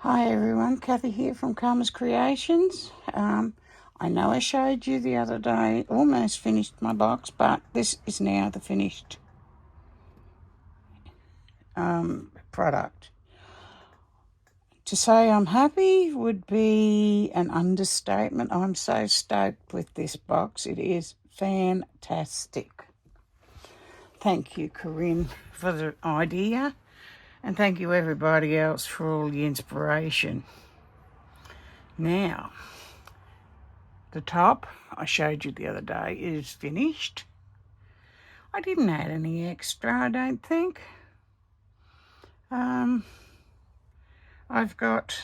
Hi everyone, Kathy here from Karma's Creations. I know I showed you the other day, almost finished my box, but this is now the finished product. To say I'm happy would be an understatement. I'm so stoked with this box. It is fantastic. Thank you, Corrine, for the idea, and thank you everybody else for all the inspiration. Now, the top I showed you the other day is finished. I didn't add any extra, I don't think. I've got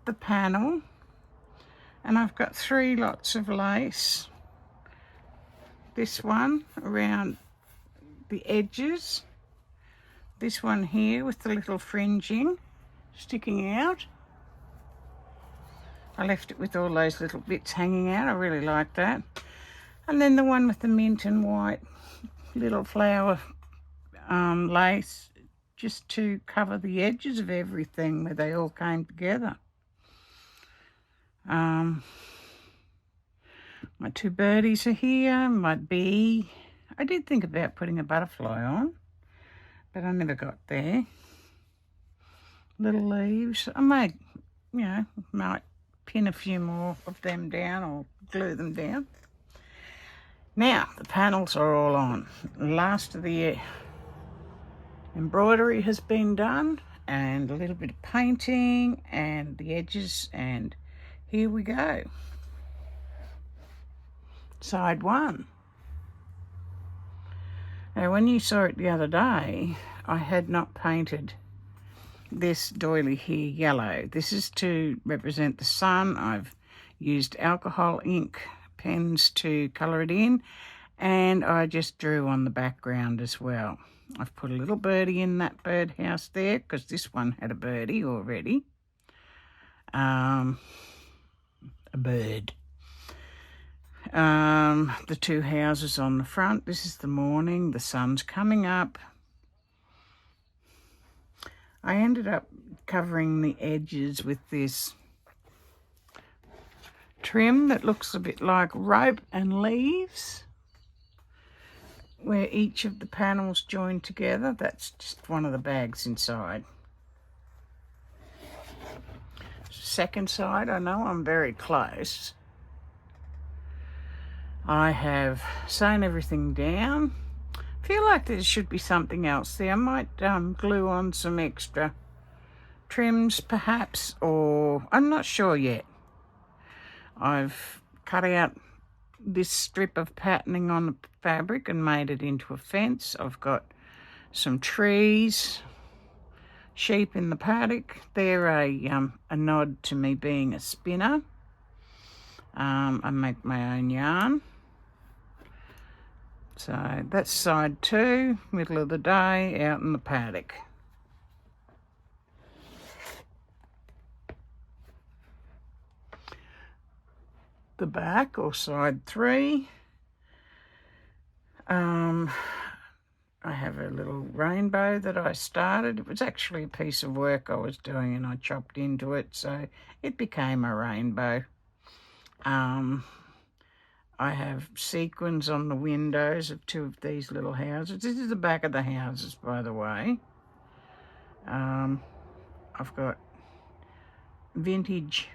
the panel and I've got 3 lots of lace. This one around the edges. This one here with the little fringing sticking out. I left it with all those little bits hanging out. I really like that. And then the one with the mint and white little flower lace, just to cover the edges of everything where they all came together. My 2 birdies are here, my bee. I did think about putting a butterfly on, but I never got there. Little leaves. I might pin a few more of them down or glue them down. Now, the panels are all on. Last of the embroidery has been done, and a little bit of painting and the edges, and here we go. Side 1. Now, when you saw it the other day, I had not painted this doily here yellow. This is to represent the sun. I've used alcohol ink pens to colour it in, and I just drew on the background as well. I've put a little birdie in that birdhouse there because this one had a birdie already. A bird. The 2 houses on the front. This is the morning. The sun's coming up. I ended up covering the edges with this trim that looks a bit like rope and leaves, where each of the panels join together. That's just one of the bags inside. Second side, I know I'm very close. I have sewn everything down. Feel like there should be something else there. I might glue on some extra trims perhaps, or I'm not sure yet. I've cut out this strip of patterning on the fabric and made it into a fence. I've got some trees, sheep in the paddock. They're a nod to me being a spinner. I make my own yarn. So that's side 2, middle of the day, out in the paddock. The back, or side 3, I have a little rainbow that I started. It was actually a piece of work I was doing and I chopped into it, so it became a rainbow. I have sequins on the windows of 2 of these little houses. This is the back of the houses, by the way. I've got vintage.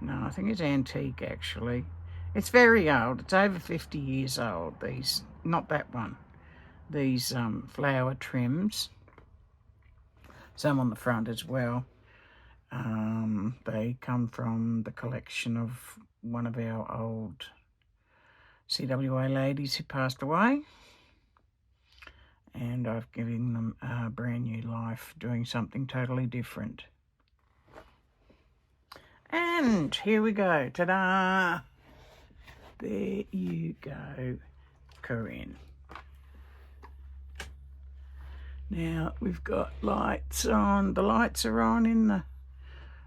No, I think it's antique actually. It's very old. It's over 50 years old. These, not that one. These flower trims. Some on the front as well. They come from the collection of one of our old CWA ladies who passed away, and I've given them a brand new life doing something totally different. And here we go. Ta-da! There you go, Corrine. Now we've got lights on. The lights are on in the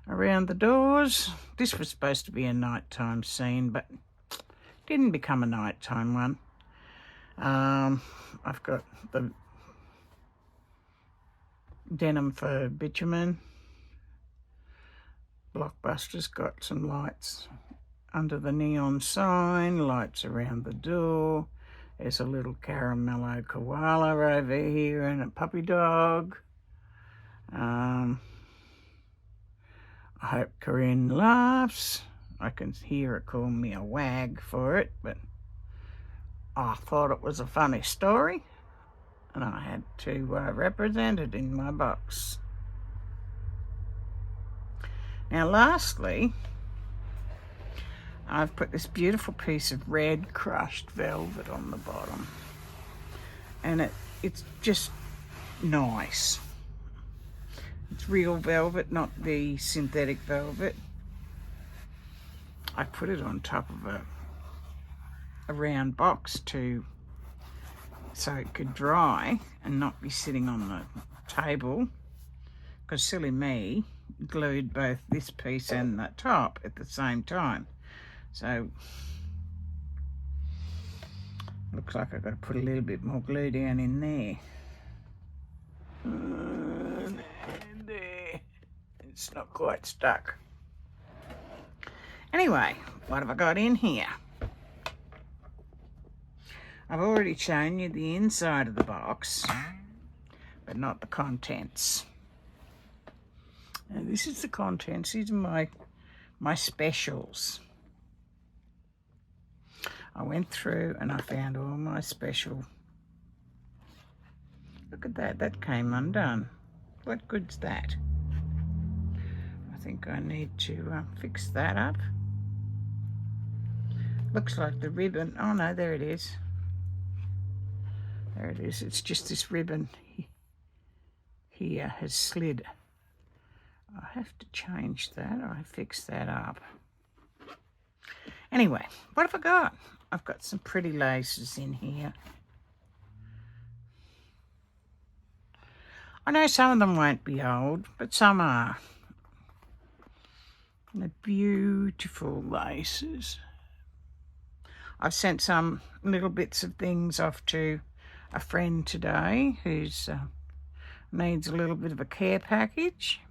around the doors. This was supposed to be a nighttime scene, but didn't become a nighttime one. I've got the denim for bitumen. Blockbuster's got some lights under the neon sign, lights around the door. There's a little caramello koala over here and a puppy dog. I hope Corrine laughs. I can hear her call me a wag for it, but I thought it was a funny story and I had to represent it in my box. Now lastly, I've put this beautiful piece of red crushed velvet on the bottom, and it's just nice. It's real velvet, not the synthetic velvet. I put it on top of a round box so it could dry and not be sitting on the table, because silly me glued both this piece and the top at the same time. So looks like I've got to put a little bit more glue down in there. There. It's not quite stuck. Anyway, what have I got in here? I've already shown you the inside of the box, but not the contents. Now this is the contents. These are my specials. I went through and I found all my special. Look at that, that came undone. What good's that? I think I need to fix that up. Looks like the ribbon, oh no, there it is. There it is, it's just this ribbon here has slid. I have to change that, I fix that up. Anyway, what have I got? I've got some pretty laces in here. I know some of them won't be old, but some are. And they're beautiful laces. I've sent some little bits of things off to a friend today who's needs a little bit of a care package.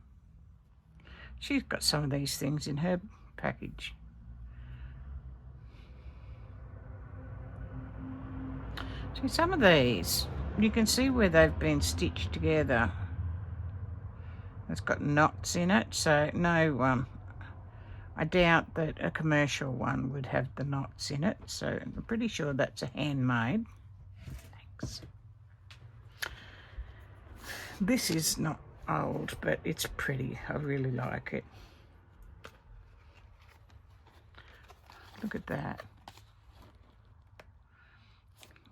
She's got some of these things in her package. See, some of these, you can see where they've been stitched together. It's got knots in it, so no, I doubt that a commercial one would have the knots in it, so I'm pretty sure that's a handmade. Thanks. This is not old, but it's pretty. I really like it. Look at that.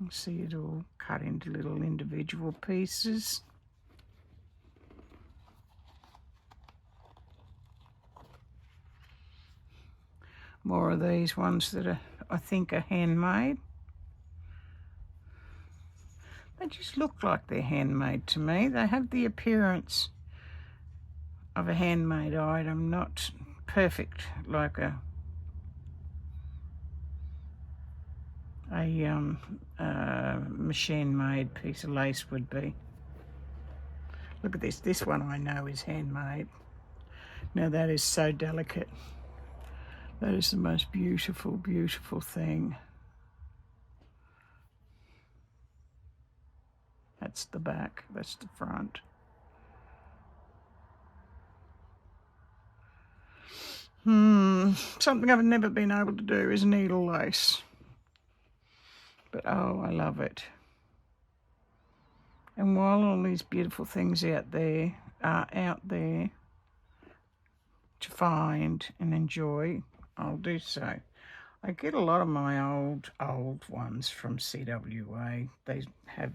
You see it all cut into little individual pieces. More of these ones that are, I think, are handmade. They just look like they're handmade to me. They have the appearance of a handmade item, not perfect like a machine-made piece of lace would be. Look at this. This one I know is handmade. Now that is so delicate. That is the most beautiful, beautiful thing. That's the back. That's the front. Something I've never been able to do is needle lace. But oh, I love it. And while all these beautiful things are out there to find and enjoy, I'll do so. I get a lot of my old ones from CWA. They have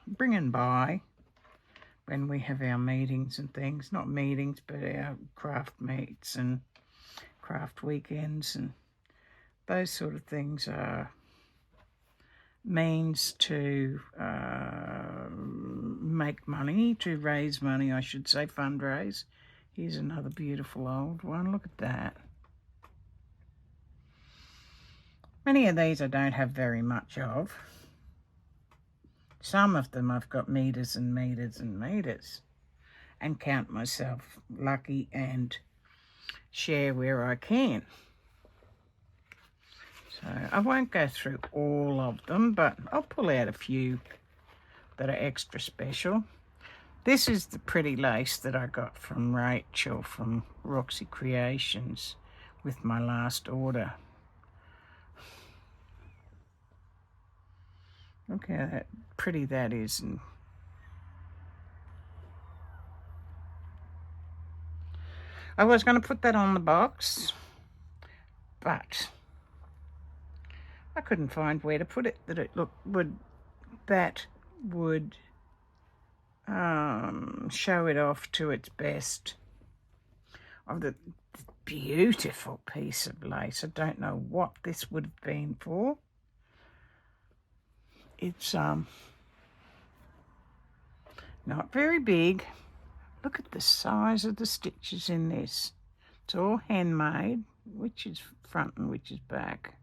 bring and buy when we have our meetings and things. Not meetings, but our craft meets and craft weekends, and those sort of things are means to make money, to raise money, I should say, fundraise. Here's another beautiful old one. Look at that. Many of these I don't have very much of. Some of them I've got meters and meters and meters, and count myself lucky and share where I can. So I won't go through all of them, but I'll pull out a few that are extra special. This is the pretty lace that I got from Rachel from Roxy Creations with my last order. Look how pretty that is. And I was going to put that on the box, but I couldn't find where to put it that it would show it off to its best. Of the beautiful piece of lace. I don't know what this would have been for. It's not very big. Look at the size of the stitches in this. It's all handmade, which is front and which is back.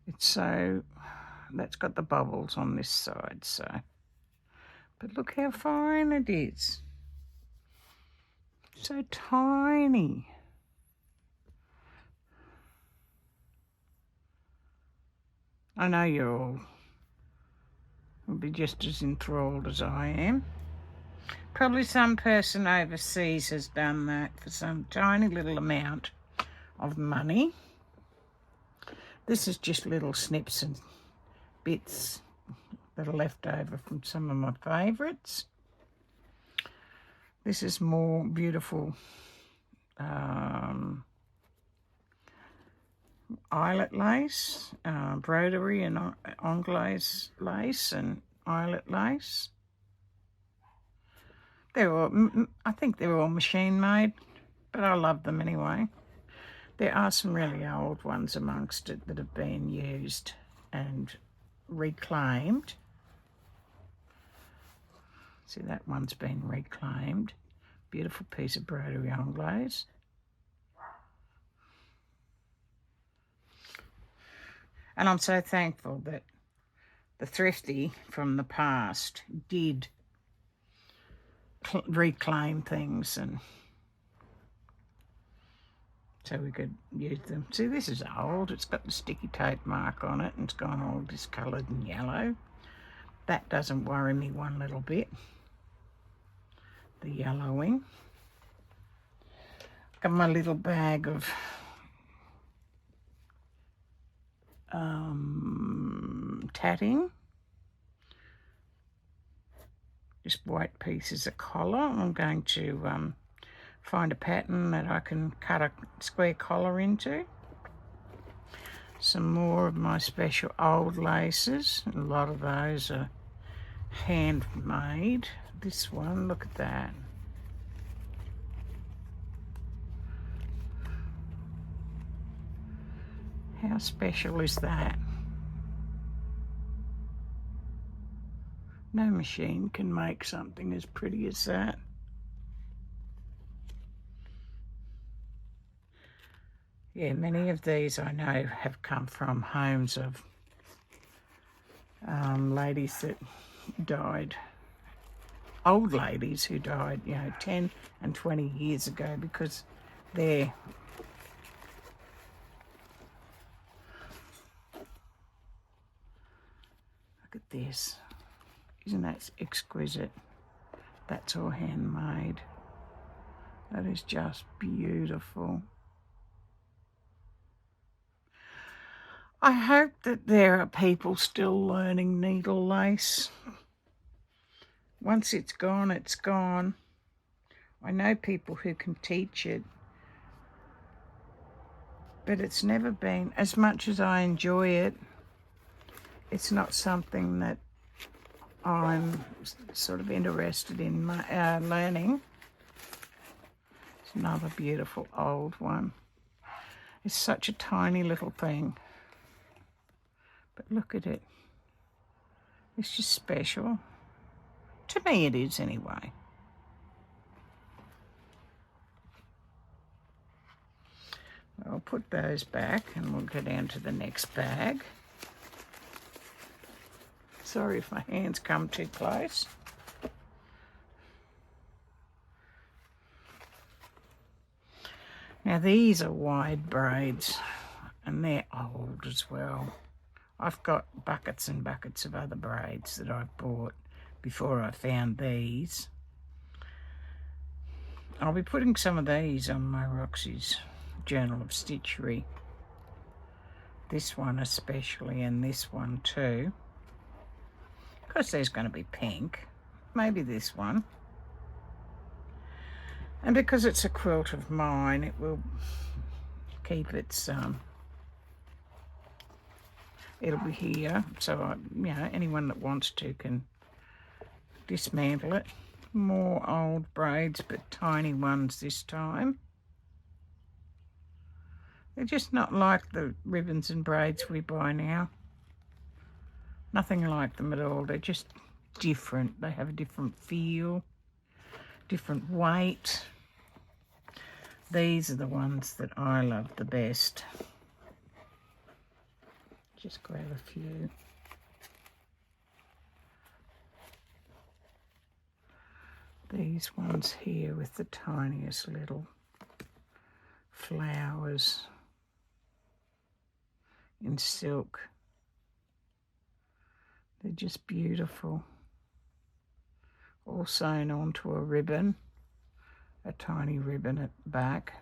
That's got the bubbles on this side, so. But look how fine it is. So tiny. I know you all will be just as enthralled as I am. Probably some person overseas has done that for some tiny little amount of money. This is just little snips and bits that are left over from some of my favourites. This is more beautiful eyelet lace, broderie and anglaise lace and eyelet lace. I think they're all machine made, but I love them anyway. There are some really old ones amongst it that have been used and reclaimed. See, that one's been reclaimed. Beautiful piece of broderie anglaise. And I'm so thankful that the thrifty from the past did reclaim things, and so we could use them. See, this is old. It's got the sticky tape mark on it and it's gone all discoloured and yellow. That doesn't worry me one little bit. The yellowing. Got my little bag of tatting. Just white pieces of collar. I'm going to find a pattern that I can cut a square collar into. Some more of my special old laces. A lot of those are handmade. This one, look at that. How special is that? No machine can make something as pretty as that. Yeah, many of these I know have come from homes of ladies that died. Old ladies who died, 10 and 20 years ago, because they're look at this. Isn't that exquisite? That's all handmade. That is just beautiful. I hope that there are people still learning needle lace. Once it's gone, it's gone. I know people who can teach it, but it's never been, as much as I enjoy it, it's not something that I'm sort of interested in learning. It's another beautiful old one. It's such a tiny little thing, but look at it. It's just special. To me it is anyway. I'll put those back and we'll go down to the next bag. Sorry if my hands come too close. Now these are wide braids and they're old as well. I've got buckets and buckets of other braids that I've bought before I found these. I'll be putting some of these on my Roxy's Journal of Stitchery. This one especially, and this one too. Because there's going to be pink. Maybe this one. And because it's a quilt of mine, it will keep its, it'll be here. So, anyone that wants to can dismantle it. More old braids, but tiny ones this time. They're just not like the ribbons and braids we buy now. Nothing like them at all. They're just different. They have a different feel, different weight. These are the ones that I love the best. Just grab a few. These ones here with the tiniest little flowers in silk. They're just beautiful. All sewn onto a ribbon, a tiny ribbon at the back.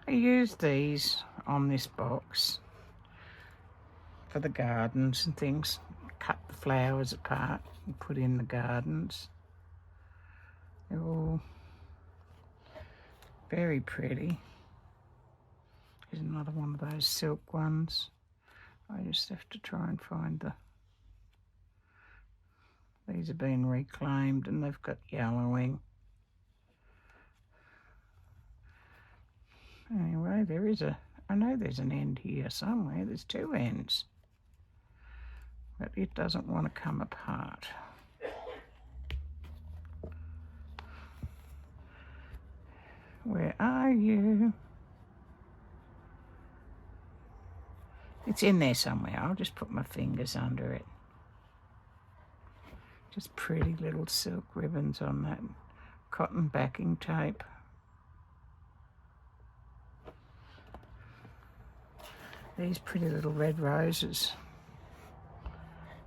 I used these on this box for the gardens and things. Cut the flowers apart and put in the gardens. They're all very pretty. Here's another one of those silk ones. I just have to try and find the... These have been reclaimed and they've got yellowing. Anyway, there is a... I know there's an end here somewhere. There's two ends. But it doesn't want to come apart. Where are you? It's in there somewhere. I'll just put my fingers under it. Just pretty little silk ribbons on that cotton backing tape. These pretty little red roses.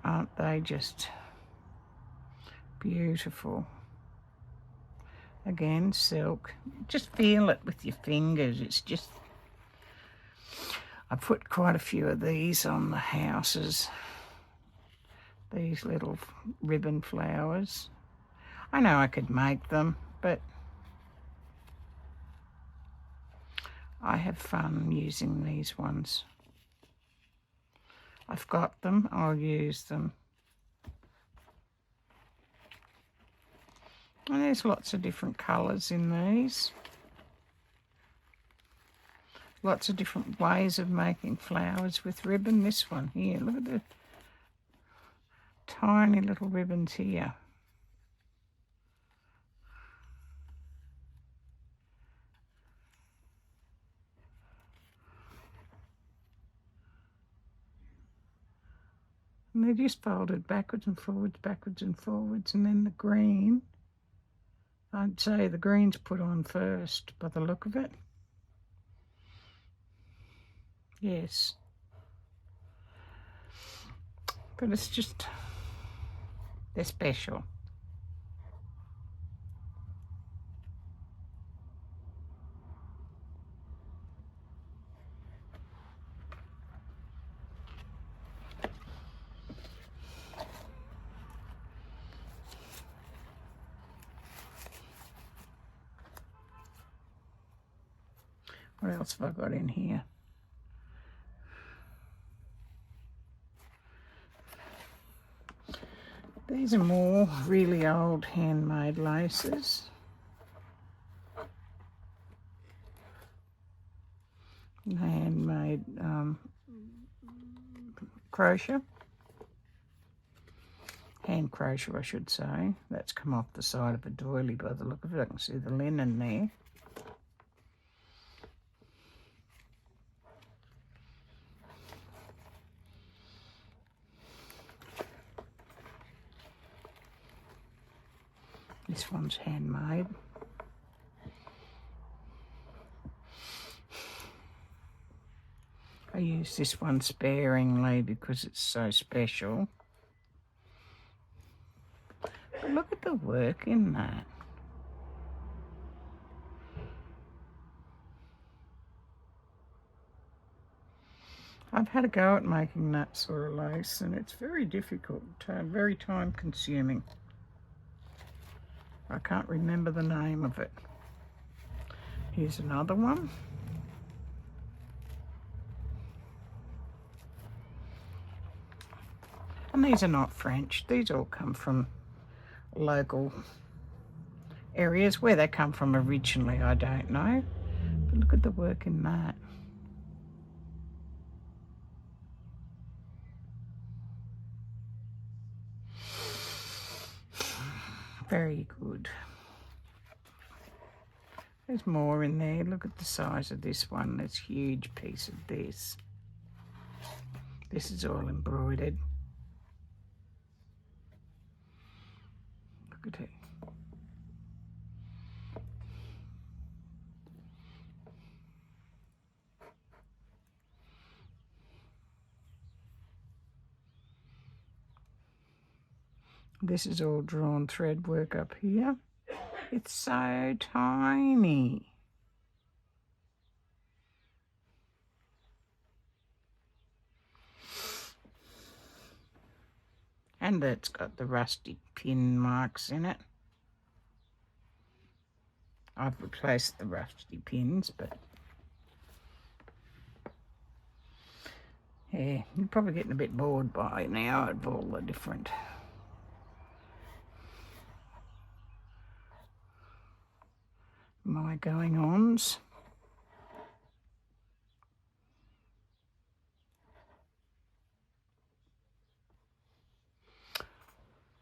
Aren't they just beautiful? Again, silk. Just feel it with your fingers. It's just... I put quite a few of these on the houses. These little ribbon flowers. I know I could make them, but I have fun using these ones. I've got them, I'll use them. And there's lots of different colours in these. Lots of different ways of making flowers with ribbon. This one here, look at the tiny little ribbons here. And they're just folded backwards and forwards, and then the green, I'd say the green's put on first by the look of it. Yes. But it's just, they're special. What else have I got in here? These are more really old handmade laces. Handmade crochet. Hand crochet, I should say. That's come off the side of a doily by the look of it. I can see the linen there. This one's handmade. I use this one sparingly because it's so special. But look at the work in that. I've had a go at making that sort of lace, and it's very difficult, very time consuming. I can't remember the name of it. Here's another one. And these are not French. These all come from local areas. Where they come from originally, I don't know. But look at the work in that. Very good. There's more in there. Look at the size of this one. This huge piece of this. This is all embroidered. Look at it. This is all drawn thread work up here. It's so tiny. And that's got the rusty pin marks in it. I've replaced the rusty pins, but yeah, you're probably getting a bit bored by now of all the different my going-ons.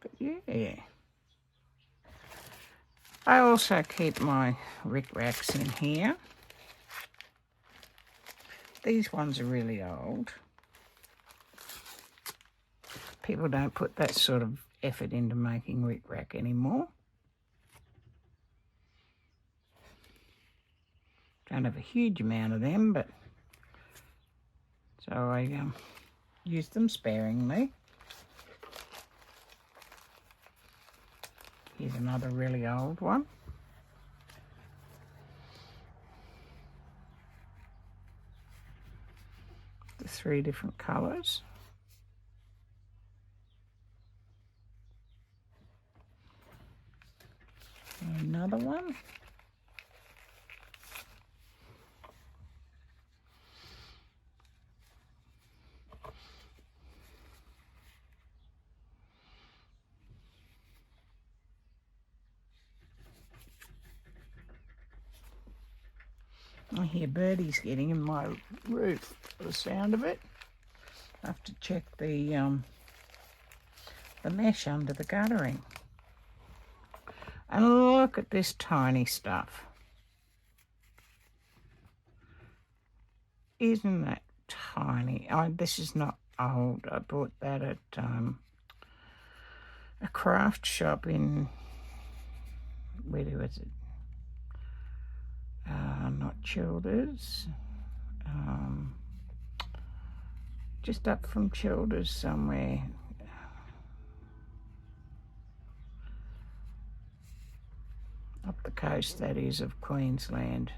But yeah. I also keep my rickracs in here. These ones are really old. People don't put that sort of effort into making rickrack anymore. Don't have a huge amount of them, but so I use them sparingly. Here's another really old one. The 3 different colours. Another one. I hear birdies getting in my roof, for the sound of it. I have to check the mesh under the guttering. And look at this tiny stuff. Isn't that tiny? This is not old. I bought that at a craft shop in, where was it? Not Childers. Just up from Childers somewhere. Up the coast, that is, of Queensland.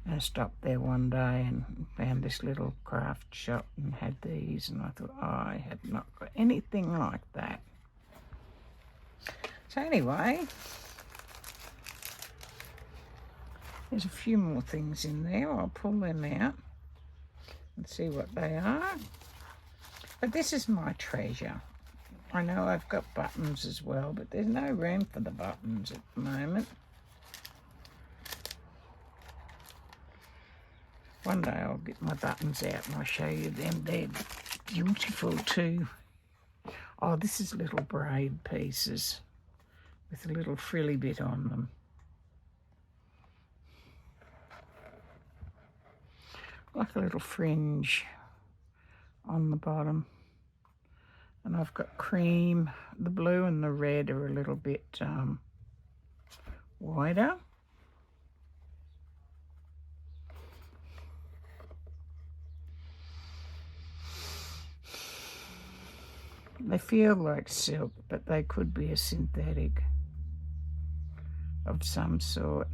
And I stopped there one day and found this little craft shop and had these, and I thought, oh, I have not got anything like that. So anyway, there's a few more things in there. I'll pull them out and see what they are. But this is my treasure. I know I've got buttons as well, but there's no room for the buttons at the moment. One day I'll get my buttons out and I'll show you them. They're beautiful too. Oh, this is little braid pieces with a little frilly bit on them. Like a little fringe on the bottom. And I've got cream. The blue and the red are a little bit wider. They feel like silk, but they could be a synthetic of some sort.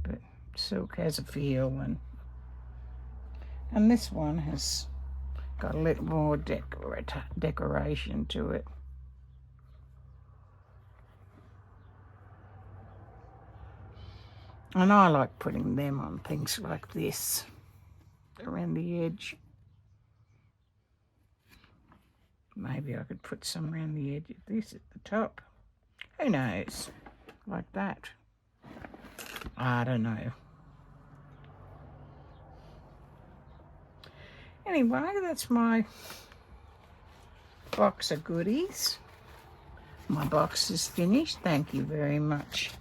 But silk has a feel, and this one has got a little more decoration to it. And I like putting them on things like this around the edge. Maybe I could put some around the edge of this at the top. Who knows? Like that. I don't know. Anyway, that's my box of goodies. My box is finished. Thank you very much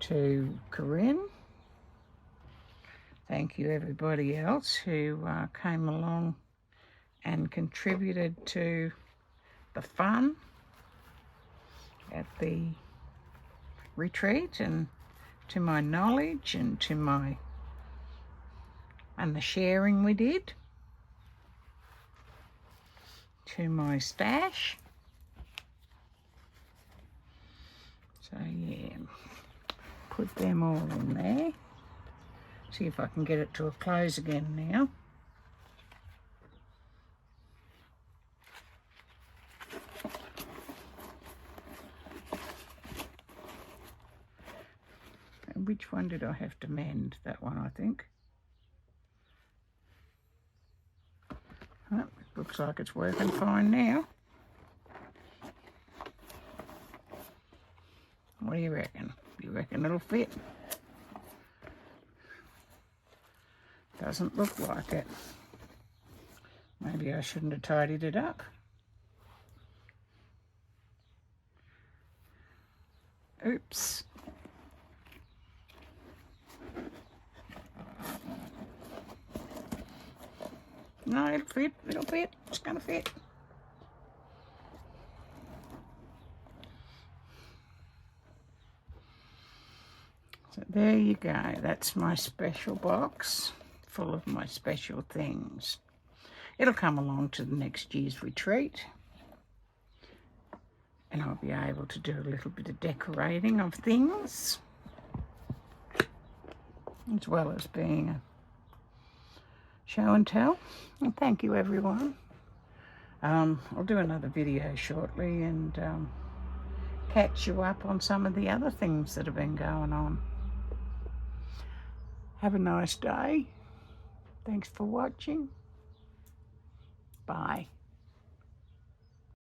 to Corrine. Thank you everybody else who came along and contributed to the fun at the retreat, and to my knowledge, and to the sharing we did, to my stash. So yeah, put them all in there. See if I can get it to a close again now. And which one did I have to mend? That one, I think. Oh, it looks like it's working fine now. What do you reckon? You reckon it'll fit? Doesn't look like it. Maybe I shouldn't have tidied it up. Oops. No, it'll fit, it's gonna fit. So there you go, that's my special box full of my special things. It'll come along to the next year's retreat, and I'll be able to do a little bit of decorating of things, as well as being a show and tell. And thank you everyone. I'll do another video shortly and catch you up on some of the other things that have been going on. Have a nice day. Thanks for watching. Bye.